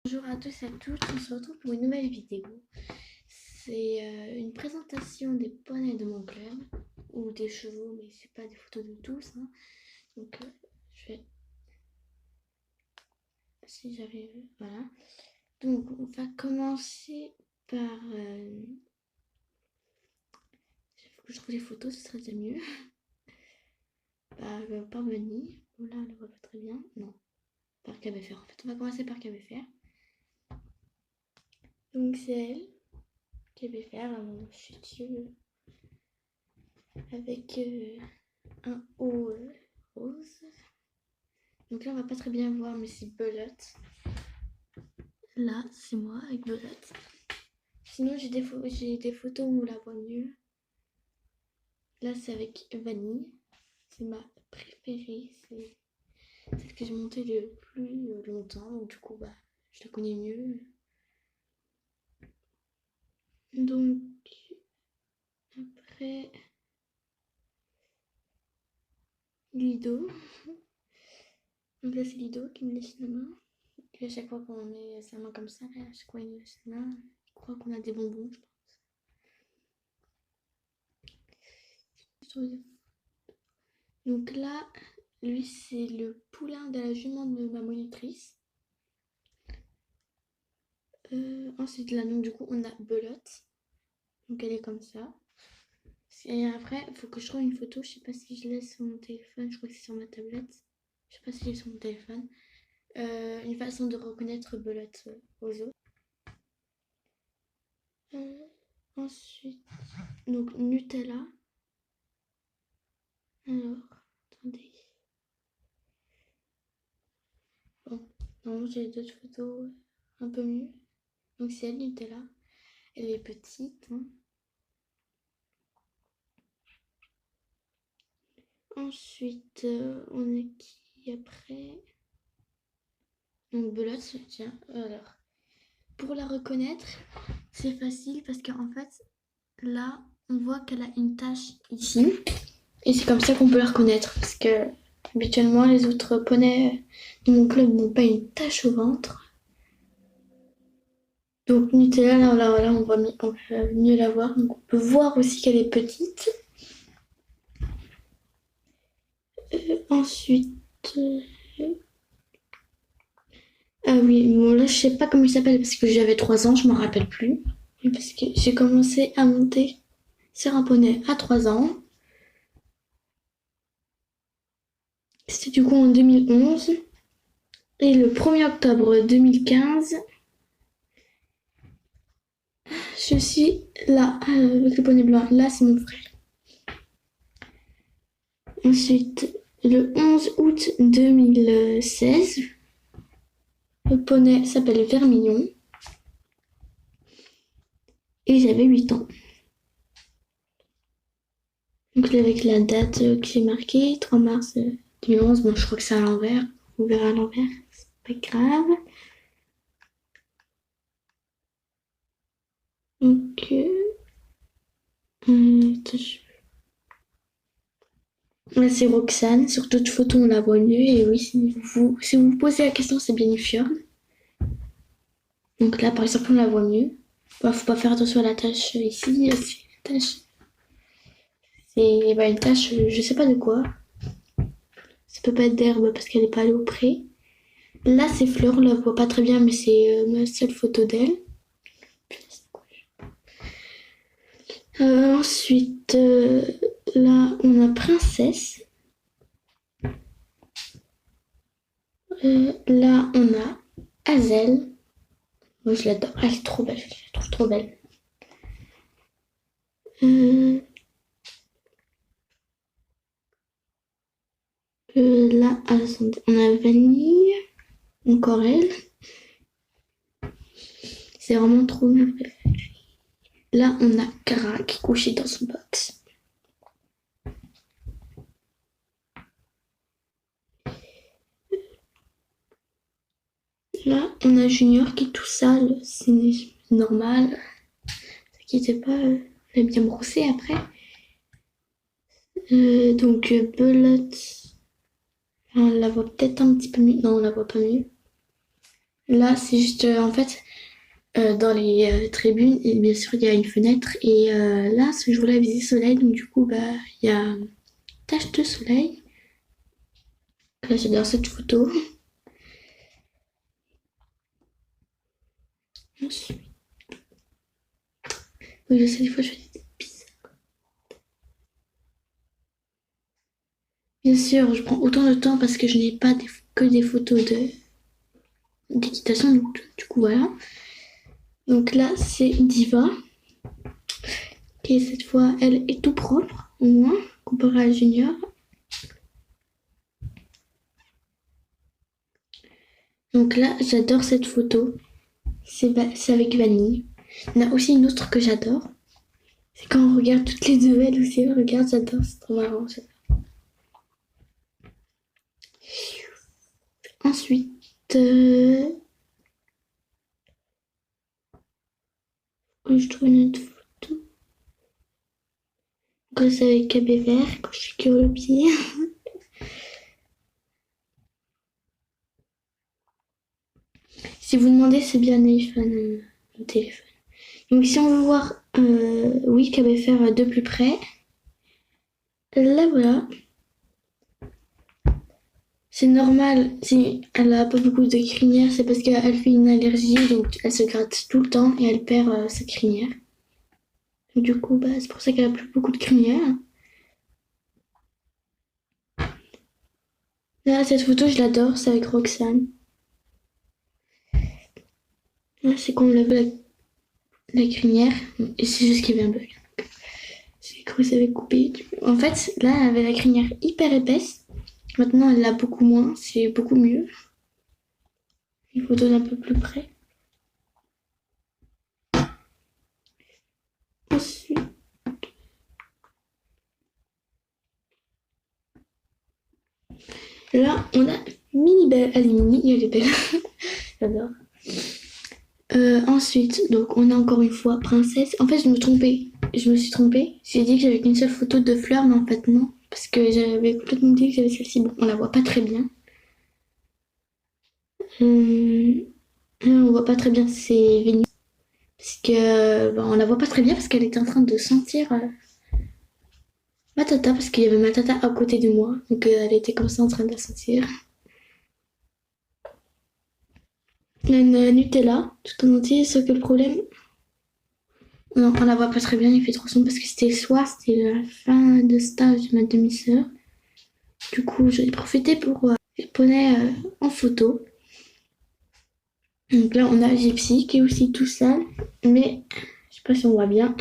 Bonjour à tous et à toutes, on se retrouve pour une nouvelle vidéo. C'est une présentation des poneys de mon club, ou des chevaux, mais c'est pas des photos de tous. Hein. Donc je vais... Si j'avais... Voilà. Donc on va commencer par... Il faut que je trouve les photos, ce serait déjà mieux. Par Bunny. Bon là on la voit pas très bien. Non. Par KBFR en fait. On va commencer par KBFR. Donc c'est elle. KBFR, mon futur. Avec un haut rose. Donc là, on va pas très bien voir, mais c'est Belote. Là, c'est moi avec Belote. Sinon, j'ai des photos où on la voit mieux. Là, c'est avec Vanille. C'est ma préférée. C'est celle que j'ai montée le plus longtemps. Donc, du coup, bah, je la connais mieux. Donc, après, Lido. Donc là, c'est Lido qui me laisse la main. Et à chaque fois qu'on met sa main comme ça, là, à chaque fois, il me laisse la main. Je crois qu'on a des bonbons, je pense. Donc là, lui, c'est le poulain de la jument de ma monitrice. Ensuite, là, donc du coup, on a Belote. Donc elle est comme ça. Et après, il faut que je trouve une photo. Je sais pas si je laisse sur mon téléphone. Je crois que c'est sur ma tablette. Je sais pas si j'ai sur mon téléphone. Une façon de reconnaître Belote aux autres. Ensuite, donc Nutella. Alors, attendez. Bon, non, j'ai d'autres photos un peu mieux. Donc c'est elle, Nutella. Elle est petite. Hein. Ensuite, on a qui après? Donc Belote, tiens, alors. Pour la reconnaître, c'est facile parce qu'en fait, là, on voit qu'elle a une tache ici. Et c'est comme ça qu'on peut la reconnaître. Parce que habituellement, les autres poneys de mon club n'ont pas une tache au ventre. Donc Nutella, là, on va mieux la voir. Donc on peut voir aussi qu'elle est petite. Ensuite... Ah oui, bon là je sais pas comment il s'appelle parce que j'avais 3 ans, je m'en rappelle plus. Parce que j'ai commencé à monter sur un poney à 3 ans. C'était du coup en 2011. Et le 1er octobre 2015, je suis là avec le poney blanc. Là c'est mon frère. Ensuite, le 11 août 2016, le poney s'appelle Vermillon. Et j'avais 8 ans. Donc là, avec la date qui est marquée, 3 mars 2011, bon je crois que c'est à l'envers, on verra à l'envers, c'est pas grave. Donc, là c'est Roxane, sur d'autres photos on la voit mieux, et oui, si vous posez la question, c'est bien une fiole. Donc là par exemple on la voit mieux. Bah, faut pas faire attention à la tache ici, c'est une tache. C'est bah, une tache, je sais pas de quoi. Ça peut pas être d'herbe parce qu'elle est pas allée au pré. Là c'est Fleur, on la voit pas très bien, mais c'est ma seule photo d'elle. Ensuite, là, on a Princesse. Là, on a Hazel. Moi, je l'adore. Elle est trop belle. Je la trouve trop belle. Là, attendez, on a Vanille. Encore elle. C'est vraiment trop bien. Là, on a Cara qui est couchée dans son box. Là, on a Junior qui est tout sale. C'est normal. Ne t'inquiétez pas, elle est bien brossée après. Donc, Belote. On la voit peut-être un petit peu mieux. Non, on la voit pas mieux. Là, c'est juste, en fait, dans les tribunes, et bien sûr, il y a une fenêtre. Et là, ce jour-là, il faisait soleil, donc du coup, bah, il y a une tache de soleil. Là, j'adore cette photo. Ensuite, oui, je sais, des fois, je fais des pistes. Bien sûr, je prends autant de temps parce que je n'ai pas que des photos d'équitation, donc du coup, voilà. Donc là, c'est Diva, qui cette fois, elle est tout propre, au moins, comparé à Junior. Donc là, j'adore cette photo. C'est avec Vanille. Il y en a aussi une autre que j'adore. C'est quand on regarde toutes les deux, elles aussi, elles regardent, j'adore, c'est trop marrant. Ensuite, je trouve une autre photo. Donc c'est avec KB vert, quand je suis sur le pied. Si vous demandez, c'est bien un iPhone, le téléphone. Donc si on veut voir, oui, KB vert de plus près, là voilà. C'est normal, si elle a pas beaucoup de crinière, c'est parce qu'elle fait une allergie, donc elle se gratte tout le temps et elle perd sa crinière. Et du coup, bah, c'est pour ça qu'elle a plus beaucoup de crinière. Là, cette photo, je l'adore, c'est avec Roxane. Là, c'est quand on lève la crinière, et c'est juste qu'il y avait un bug. J'ai cru que ça avait coupé. En fait, là, elle avait la crinière hyper épaisse. Maintenant, elle l'a beaucoup moins, c'est beaucoup mieux. Une photo d'un peu plus près. Ensuite, là, on a Mini Belle. Elle est mini, elle est belle. J'adore. Ensuite, donc on a encore une fois Princesse. En fait, je me trompais. Je me suis trompée. J'ai dit que j'avais qu'une seule photo de fleurs, mais en fait, non. Parce que j'avais complètement dit que j'avais celle-ci. Bon, on la voit pas très bien. On voit pas très bien, c'est Vénus. Parce que, on la voit pas très bien parce qu'elle était en train de sentir ma tata, parce qu'il y avait ma tata à côté de moi. Donc elle était comme ça en train de la sentir. Une Nutella, tout en entier, sauf que le problème, non, on la voit pas très bien, il fait trop sombre parce que c'était le soir, c'était la fin de stage de ma demi-sœur. Du coup, j'en ai profité pour les poney en photo. Donc là, on a Gypsy qui est aussi tout sale, mais je sais pas si on voit bien.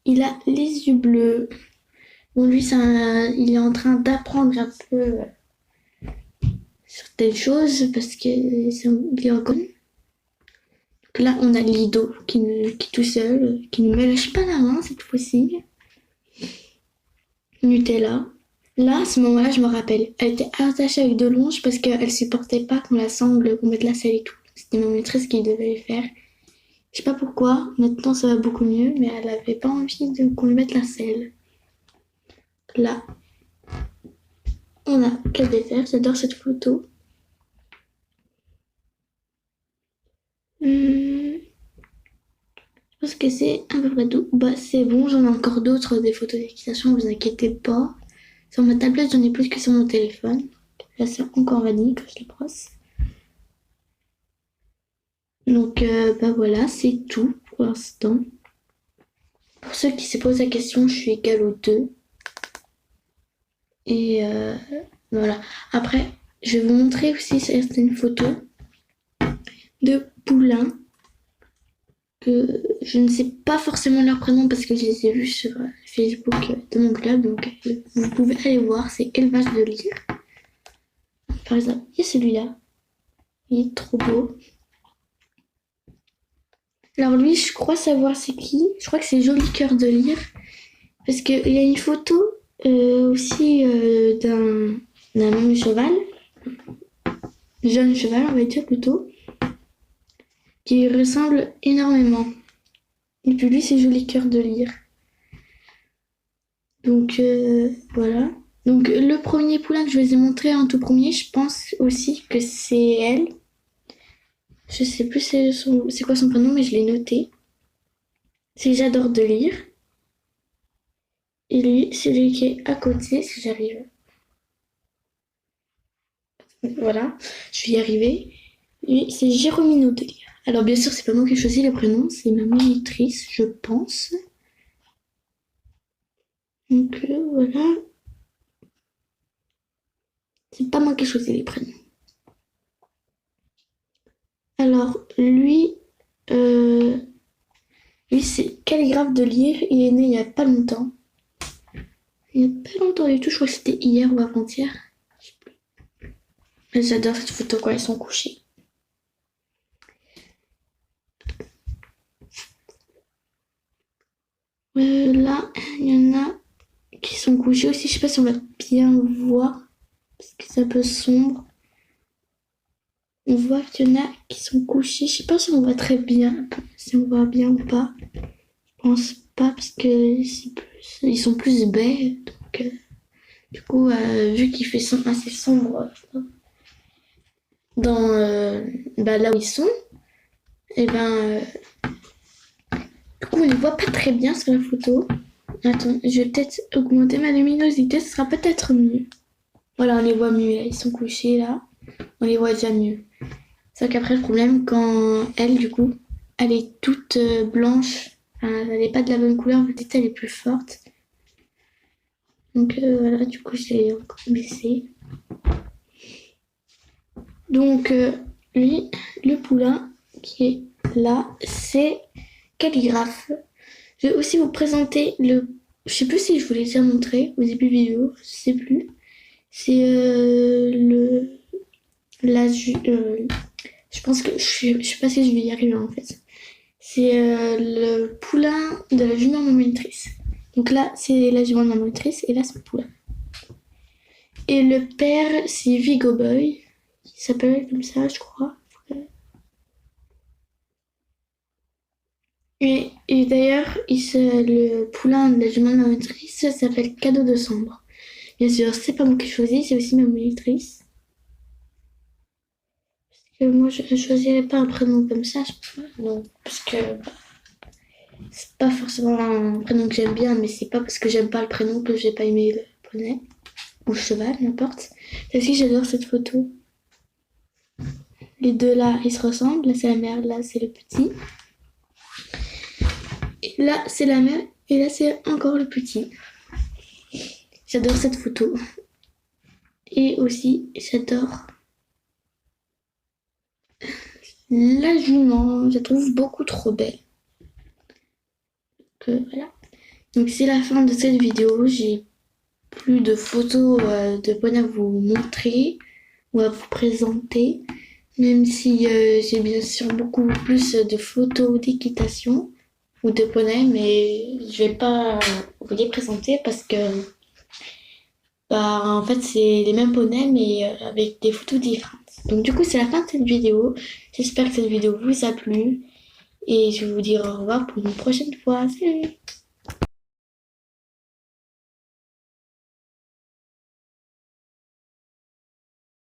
Il a les yeux bleus. Bon, lui, il est en train d'apprendre un peu certaines choses parce qu'il est encore. Donc là, on a Lido qui est tout seul, qui ne me lâche pas la main cette fois-ci. Nutella. Là, à ce moment-là, je me rappelle. Elle était attachée avec de longe parce qu'elle supportait pas qu'on la sangle, qu'on mette la selle et tout. C'était ma maîtresse qui devait le faire. Je sais pas pourquoi. Maintenant, ça va beaucoup mieux, mais elle avait pas envie qu'on lui mette la selle. Là, on a KBFR. J'adore cette photo. Je pense que c'est à peu près tout. Bah, c'est bon, j'en ai encore d'autres, des photos d'équitation, vous inquiétez pas. Sur ma tablette, j'en ai plus que sur mon téléphone. Là, c'est encore vanille que je les brosse. Donc, bah voilà, c'est tout pour l'instant. Pour ceux qui se posent la question, je suis égale aux deux. Et voilà. Après, je vais vous montrer aussi certaines photos de poulains que je ne sais pas forcément leur prénom parce que je les ai vus sur Facebook de mon club. Donc, vous pouvez aller voir, c'est élevage de lyre. Par exemple, il y a celui-là. Il est trop beau. Alors lui, je crois savoir c'est qui. Je crois que c'est Joli Cœur de Lyre. Parce qu'il y a une photo aussi d'un même cheval. Jeune cheval, on va dire plutôt. Qui ressemble énormément. Et puis lui, c'est Joli Cœur de Lyre. Donc voilà. Donc le premier poulain que je vous ai montré en tout premier, je pense aussi que c'est elle. Je sais plus c'est quoi son prénom, mais je l'ai noté. C'est J'adore de lire. Et lui, c'est lui qui est à côté, si j'arrive. Voilà, je vais y arriver. Lui, c'est Jérôme de lire. Alors bien sûr, c'est pas moi qui ai choisi les prénoms, c'est ma monitrice, je pense. Donc voilà. C'est pas moi qui ai choisi les prénoms. Alors, euh, lui c'est calligraphe de lire. Il est né il y a pas longtemps. Il y a pas longtemps du tout, je crois que c'était hier ou avant-hier. J'adore cette photo quand ils sont couchés. Là, il y en a qui sont couchés aussi. Je sais pas si on va bien voir parce que c'est un peu sombre. On voit qu'il y en a qui sont couchés. Je sais pas si on voit très bien, si on voit bien ou pas. Je pense pas parce que ils sont plus baies. Donc, du coup, vu qu'il fait assez sombre dans là où ils sont, et du coup, on ne voit pas très bien sur la photo. Attends, je vais peut-être augmenter ma luminosité, ce sera peut-être mieux. Voilà, on les voit mieux là, ils sont couchés là. On les voit déjà mieux. C'est qu'après, le problème, quand elle, du coup, elle est toute blanche, elle n'est pas de la bonne couleur, peut-être elle est plus forte. Donc voilà, du coup, je l'ai encore baissé. Donc, lui, le poulain qui est là, c'est calligraphe. Je vais aussi vous présenter le. Je sais plus si je vous l'ai déjà montré au début vidéo, je sais plus. C'est je pense que je sais pas si je vais y arriver en fait. C'est le poulain de la jument monitrice. Donc là, c'est la jument monitrice et là, c'est le poulain. Et le père, c'est Vigo Boy. Il s'appelle comme ça, je crois. Et d'ailleurs, le poulain de la jument monitrice s'appelle Cadeau de Sambre. Bien sûr, c'est pas moi qui choisis, c'est aussi ma monitrice. Parce que moi, je ne choisirais pas un prénom comme ça. Non, parce que c'est pas forcément un prénom que j'aime bien, mais c'est pas parce que j'aime pas le prénom que j'ai pas aimé le poney. Ou le cheval, n'importe. Aussi, j'adore cette photo. Les deux là, ils se ressemblent. Là, c'est la mère, là, c'est le petit. Et là, c'est la mère, et là, c'est encore le petit. J'adore cette photo. Et aussi, j'adore la jument. Je la trouve beaucoup trop belle. Donc, voilà. Donc, c'est la fin de cette vidéo. J'ai plus de photos de poneys à vous montrer ou à vous présenter. Même si j'ai bien sûr beaucoup plus de photos d'équitation ou de poney, mais je vais pas vous les présenter parce que en fait c'est les mêmes poneys mais avec des photos différentes. Donc du coup c'est la fin de cette vidéo. J'espère que cette vidéo vous a plu et je vais vous dire au revoir pour une prochaine fois. Salut!